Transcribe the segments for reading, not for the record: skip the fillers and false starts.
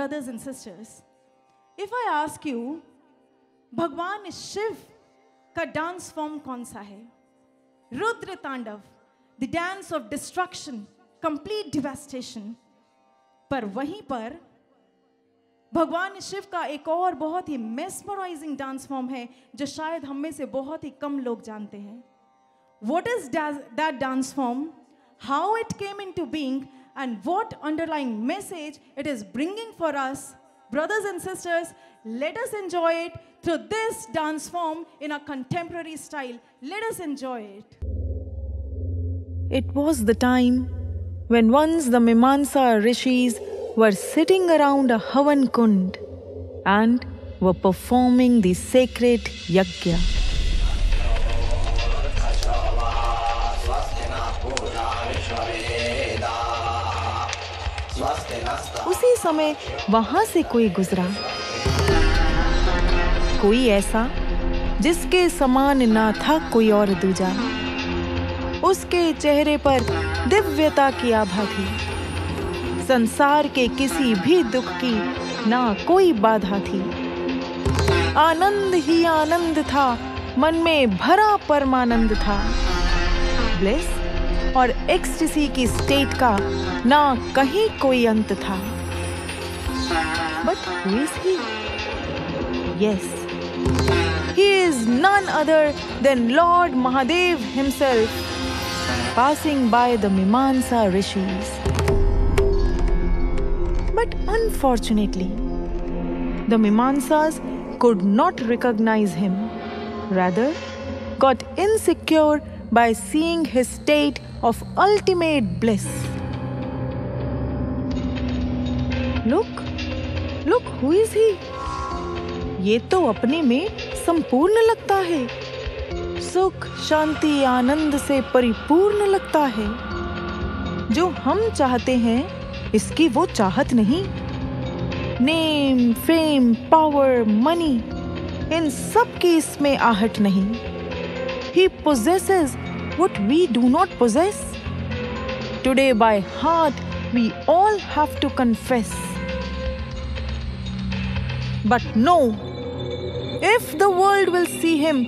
brothers and sisters, if I ask you, भगवान शिव का dance form कौन सा है? रुद्र तांडव, the dance of destruction, complete devastation. पर वहीं पर भगवान शिव का एक और बहुत ही मेस्मराइजिंग डांस फॉर्म है जो शायद हम में से बहुत ही कम लोग जानते हैं। What is that dance form? How it came into being and what underlying message it is bringing for us? Brothers and sisters, let us enjoy it through this dance form in a contemporary style. Let us enjoy it. It was the time when once the Mimamsa rishis were sitting around a Havan Kund and were performing the sacred yajna. उसी समय वहां से कोई गुजरा, कोई ऐसा जिसके समान ना था कोई और दूजा। उसके चेहरे पर दिव्यता की आभा थी, संसार के किसी भी दुख की ना कोई बाधा थी। आनंद ही आनंद था, मन में भरा परमानंद था। ब्लिस और एक्सटेसी की स्टेट का ना कहीं कोई अंत था। But who is he? Yes, he is none other than Lord Mahadev himself, passing by the Mimamsa rishis. But unfortunately, the Mimamsas could not recognize him, rather got insecure by seeing his state of ultimate bliss. Look, who is he? ये तो अपने में संपूर्ण लगता है, सुख शांति आनंद से परिपूर्ण लगता है। जो हम चाहते हैं इसकी वो चाहत नहीं। नेम, फेम, पावर, मनी, इन सब की इसमें आहट नहीं। He possesses what we do not possess. Today by heart we all have to confess. But no, if the world will see him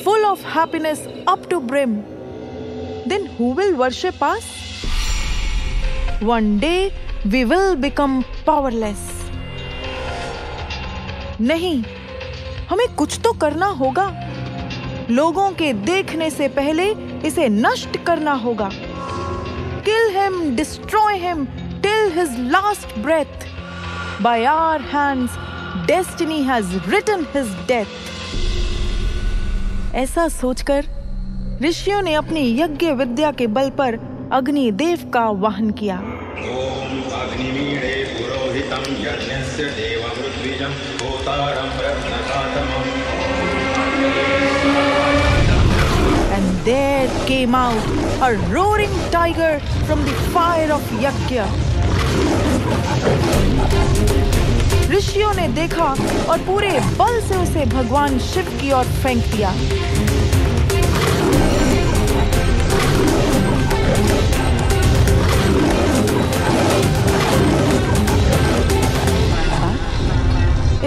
full of happiness up to brim, then who will worship us? One day we will become powerless. नहीं, हमें कुछ तो करना होगा। लोगों के देखने से पहले इसे नष्ट करना होगा। Kill him, destroy him till his last breath. By our hands, destiny has written his death. ऐसा सोचकर ऋषियों ने अपनी यज्ञ विद्या के बल पर अग्नि देव का वाहन किया। ओम अग्निमीळे पुरोहितं यज्ञस्य देवमृत्विजं होतारं ब्रह्मघातमम्। And there came out a roaring tiger from the fire of yajna. ऋषियों ने देखा और पूरे बल से उसे भगवान शिव की ओर फेंक दिया।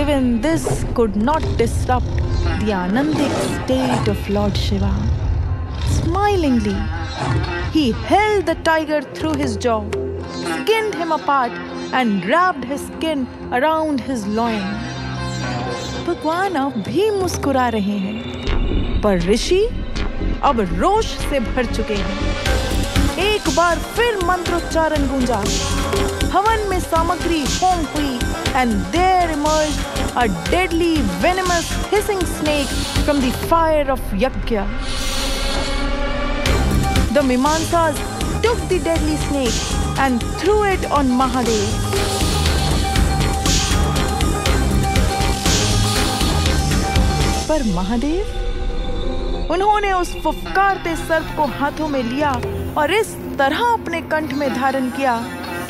Even this could not disrupt the Anandic state of Lord Shiva. Smilingly, he held the tiger through his jaw, skinned him apart, and wrapped his skin around his loin. भगवान अब भी मुस्कुरा रहे हैं, पर ऋषि अब रोष से भर चुके हैं। एक बार फिर मंत्रोच्चारण गूंजा, हवन में सामग्री होम हुई, and there emerged a deadly, venomous, hissing snake from the fire of yajna. The Mimamsas took the deadly snake and threw it on Mahadev. पर महादेव, उन्होंने उस फुफकारते सर्प को हाथों में लिया और इस तरह अपने कंठ में धारण किया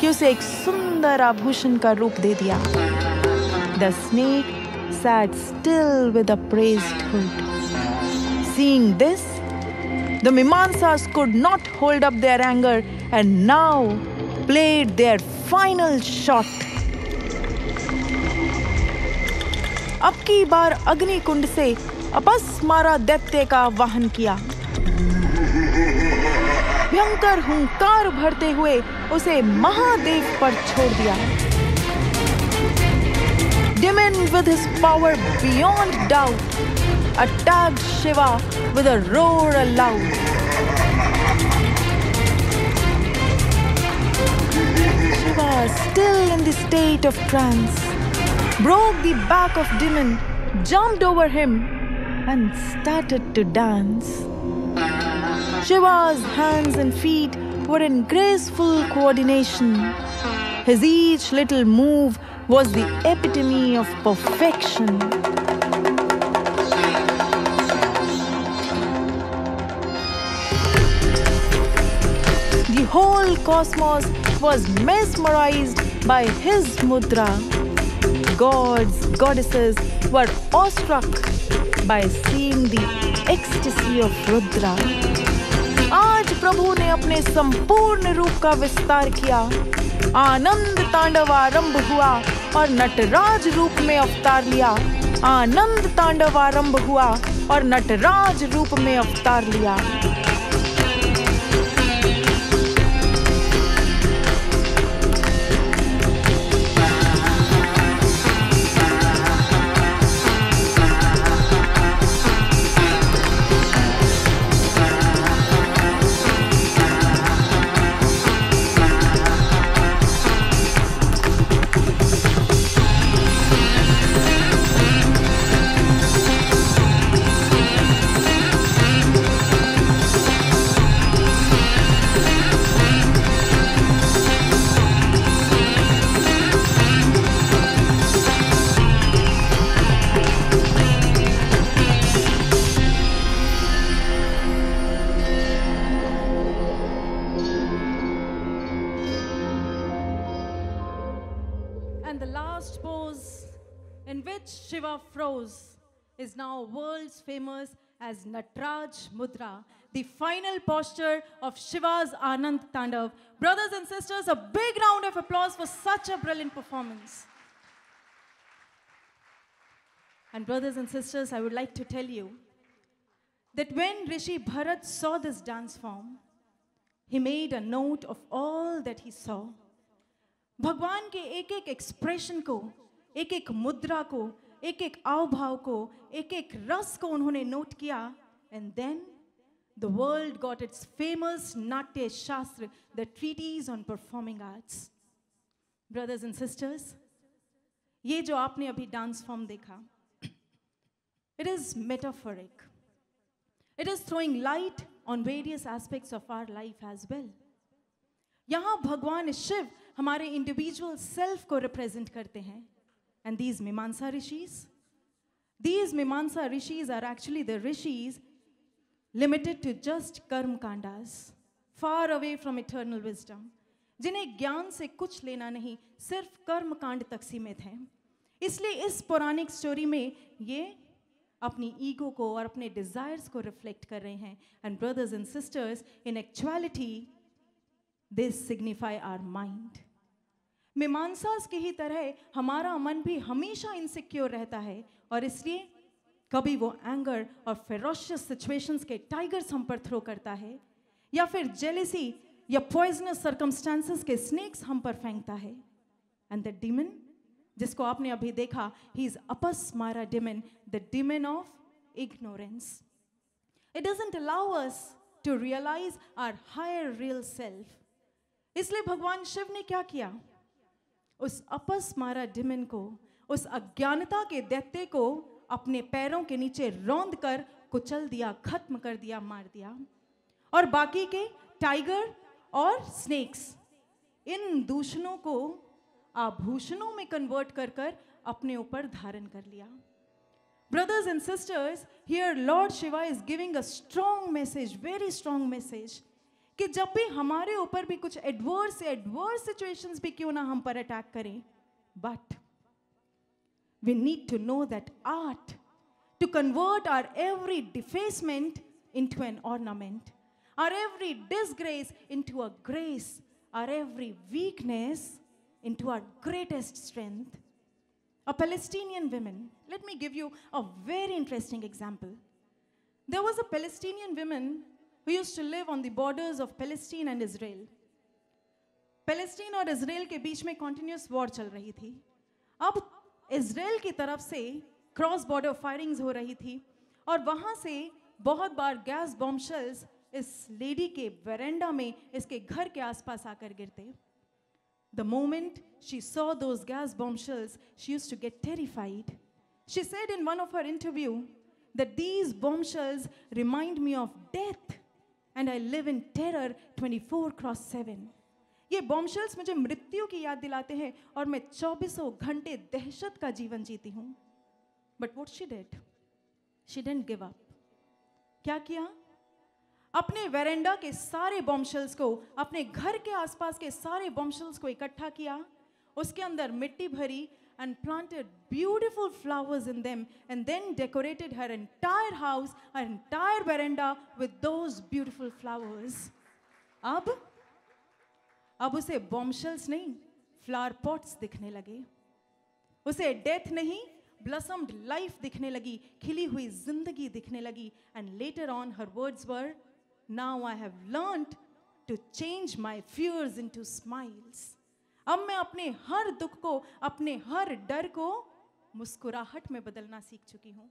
कि उसे एक सुंदर आभूषण का रूप दे दिया। The snake sat still with upraised hood. Seeing this, the Mimamsas could not hold up their anger and now played their final shot. अब की बार अग्निकुंड से अपस्मारा दैत्य का वाहन किया। भयंकर हुंकार भरते हुए उसे महादेव पर छोड़ दिया। Demon with his power beyond doubt attacked Shiva with a roar aloud. Shiva, still in the state of trance, broke the back of Demon, jumped over him and started to dance. Shiva's hands and feet were in graceful coordination. His each little move was the epitome of perfection. The whole cosmos was mesmerized by his mudra. Gods, goddesses were awestruck by seeing the ecstasy of Rudra. आज प्रभु ने अपने संपूर्ण रूप का विस्तार किया। आनंद तांडव आरंभ हुआ और नटराज रूप में अवतार लिया। आनंद तांडव आरंभ हुआ और नटराज रूप में अवतार लिया। And the last pose in which Shiva froze is now world's famous as Nataraj Mudra, the final posture of Shiva's Anand Tandav. Brothers and sisters, a big round of applause for such a brilliant performance. And brothers and sisters, I would like to tell you that when Rishi Bharat saw this dance form, he made a note of all that he saw. भगवान के एक एक expression को, एक एक मुद्रा को, एक एक आव भाव को, एक एक रस को उन्होंने नोट किया. And then the world got its famous Natya Shastra, the treatise on performing arts. Brothers and sisters, ये जो आपने अभी डांस फॉर्म देखा, it is metaphoric. It is throwing light on various aspects of our life as well. यहाँ भगवान शिव हमारे individual self को represent करते हैं. And these Mimamsa rishis are actually the rishis limited to just कर्म कांडास, far away from eternal wisdom, जिन्हें ज्ञान से कुछ लेना नहीं, सिर्फ कर्म कांड तक सीमित हैं. इसलिए इस पौराणिक स्टोरी में ये अपनी ईगो को और अपने डिजायर्स को रिफ्लेक्ट कर रहे हैं. And brothers and sisters, in actuality this signify our mind. मीमांसास की ही तरह हमारा मन भी हमेशा इनसिक्योर रहता है, और इसलिए कभी वो एंगर और फेरोशियस सिचुएशंस के टाइगर्स हम पर थ्रो करता है, या फिर जेलेसी या पॉइजनस सर्कमस्टेंसेस के स्नेक्स हम पर फेंकता है. एंड द डीमन जिसको आपने अभी देखा, he is Apasmara demon, the demon of ignorance. It doesn't allow us to realise our higher real self. इसलिए भगवान शिव ने क्या किया? उस अपस्मारा डेमन को, उस अज्ञानता के दैत्य को अपने पैरों के नीचे रौंद कर कुचल दिया, खत्म कर दिया, मार दिया. और बाकी के टाइगर और स्नेक्स, इन दूषणों को आभूषणों में कन्वर्ट कर कर अपने ऊपर धारण कर लिया. Brothers and sisters, here Lord Shiva is giving a strong message, very strong message, कि जब भी हमारे ऊपर भी कुछ एडवर्स सिचुएशंस भी क्यों ना हम पर अटैक करें, but we need to know that art to convert our every defacement into an ornament, our every disgrace into a grace, our every weakness into our greatest strength. a Palestinian woman. Let me give you a very interesting example. There was a Palestinian woman who used to live on the borders of Palestine and Israel. Palestine और Israel के बीच में continuous war चल रही थी. अब Israel की तरफ से क्रॉस बॉर्डर फायरिंग्स हो रही थी और वहाँ से बहुत बार गैस बॉम्ब शेल्स इस लेडी के वेरेंडा में, इसके घर के आसपास आकर गिरते. The moment she saw those gas bomb shells, she used to get terrified. She said in one of her interview that these bomb shells remind me of death and I live in terror 24/7. ये bomb shells मुझे मृत्यु की याद दिलाते हैं और मैं 24 घंटे दहशत का जीवन जीती हूँ. But what she did? She didn't give up. क्या किया? अपने वेरेंडा के सारे बॉम्ब शेल्स को, अपने घर के आसपास के सारे बॉम्ब शेल्स को इकट्ठा किया, उसके अंदर मिट्टी भरी and planted beautiful flowers in them and then decorated her entire house, her entire veranda with those beautiful flowers. अब उसे बॉम्ब शेल्स नहीं, फ्लावर पॉट्स दिखने लगे. उसे डेथ नहीं, ब्लसम्ड लाइफ दिखने लगी, खिली हुई जिंदगी दिखने लगी. And later on her words were, now I have learned to change my fears into smiles. अब मैं अपने हर दुख को, अपने हर डर को मुस्कुराहट में बदलना सीख चुकी हूँ.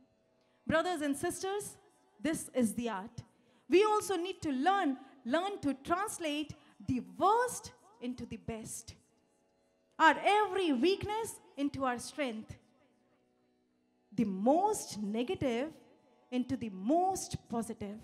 Brothers and sisters, this is the art. We also need to learn to translate the worst into the best, our every weakness into our strength, the most negative into the most positive.